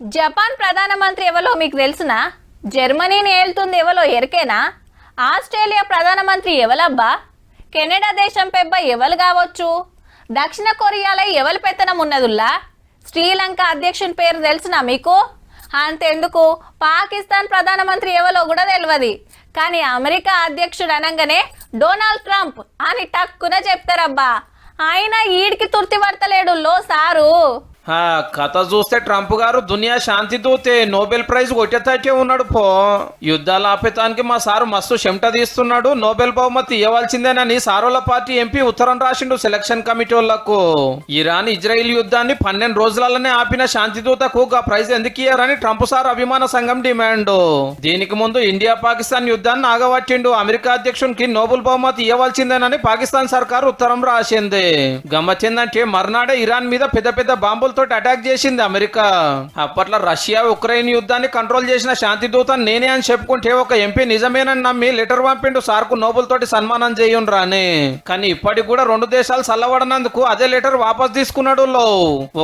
Japan ప్రధానమంత్రి ఎవరో మీకు తెలుసునా? జర్మనీని ఏలుతుంది ఎవరో ఎరికేనా? ఆస్ట్రేలియా ప్రధానమంత్రి ఎవలబ్బా? కెనడా దేశం పెబ్బ ఎవరు కావచ్చు? దక్షిణ కొరియాలో ఎవరి పెత్తనం ఉన్నదుల్లా? శ్రీలంక అధ్యక్షుని పేరు తెలుసునా మీకు? అంతెందుకు, పాకిస్తాన్ ప్రధానమంత్రి ఎవరో కూడా తెలియదు. కానీ అమెరికా అధ్యక్షుడు అనగానే డొనాల్డ్ ట్రంప్ అని టక్కున చెప్తారబ్బా. ఆయన ఈడికి తుర్తి పడతలేడు లో సారు. కథ చూస్తే ట్రంప్ గారు దునియా శాంతి దూతే నోబెల్ ప్రైజ్ కొట్టేతాకే ఉన్నాడు పో. యుద్ధాలు ఆపేతానికి మా సారు మస్తు చెమట తీస్తున్నాడు. నోబెల్ బహుమతి ఇవ్వాల్సిందేనని సారోల పార్టీ ఎంపీ ఉత్తరం రాసిండు సెలక్షన్ కమిటీ వాళ్లకు. ఇరాన్ ఇజ్రాయిల్ యుద్ధాన్ని 12 రోజులలోనే ఆపిన శాంతి దూతకు ప్రైజ్ ఎందుకు ఇయ్యారని ట్రంప్ సార్ అభిమాన సంఘం డిమాండ్. దీనికి ముందు ఇండియా పాకిస్తాన్ యుద్ధాన్ని ఆగబట్టిండు. అమెరికా అధ్యక్షునికి నోబెల్ బహుమతి ఇవ్వాల్సిందేనని పాకిస్తాన్ సర్కార్ ఉత్తరం రాసింది. గమ్మచ్చిందంటే మర్నాడే ఇరాన్ మీద పెద్ద పెద్ద బాంబులు అటాక్ చేసింది అమెరికా. అప్పట్లో రష్యా ఉక్రెయిన్ యుద్ధాన్ని కంట్రోల్ చేసిన శాంతి దూత నేనే అని చెప్పుకుంటే ఒక ఎంపీ నిజమేనని నమ్మి లెటర్ పంపిండు సార్కు నోబెల్ తోటి సన్మానం చేయుండ్రా అని. కానీ ఇప్పటికి కూడా 2 దేశాలు చల్లబడినందుకు అదే లెటర్ వాపస్ తీసుకున్నాడు.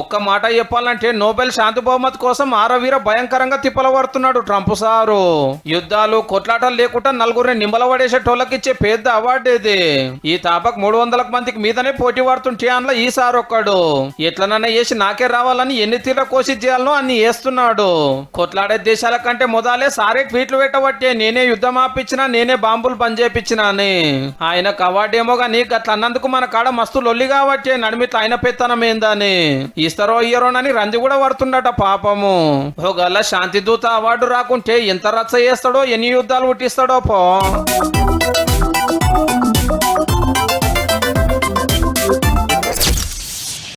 ఒక్క మాట చెప్పాలంటే నోబెల్ శాంతి బహుమతి కోసం ఆరవీర భయంకరంగా తిప్పలబడుతున్నాడు ట్రంప్ సారు. యుద్ధాలు కొట్లాటలు లేకుండా నలుగురిని నిమ్మలబడేసేటోళ్ళకిచ్చే పెద్ద అవార్డు ఇది. ఈ తాపక్ 300 మందికి మీదనే పోటీ పడుతుంటే అందులో ఈ సార్ ఒక్కడు. ఎట్లనన్నా చేసి నాకే రావాలని ఎన్ని తీర్ల కోసి చేయాలనో అన్ని వేస్తున్నాడు. కొట్లాడే దేశాల కంటే మొదలే సారే ట్వీట్లు పెట్టబట్టే నేనే యుద్ధం ఆపించినా నేనే బాంబులు బంద్ చేపించినా అని. ఆయనకు అవార్డు ఏమో గానీ గట్ల అన్నందుకు మన కాడ మస్తు లొల్లి కాబట్టే నడిమిట్ల ఆయన పెత్తనం ఏందని ఇస్తారో ఇయ్యరోనని రంది కూడా పడుతుండట పాపము. ఒకవేళ శాంతి దూత అవార్డు రాకుంటే ఎంత రచ్చ చేస్తాడో ఎన్ని యుద్ధాలు పుట్టిస్తాడో పో.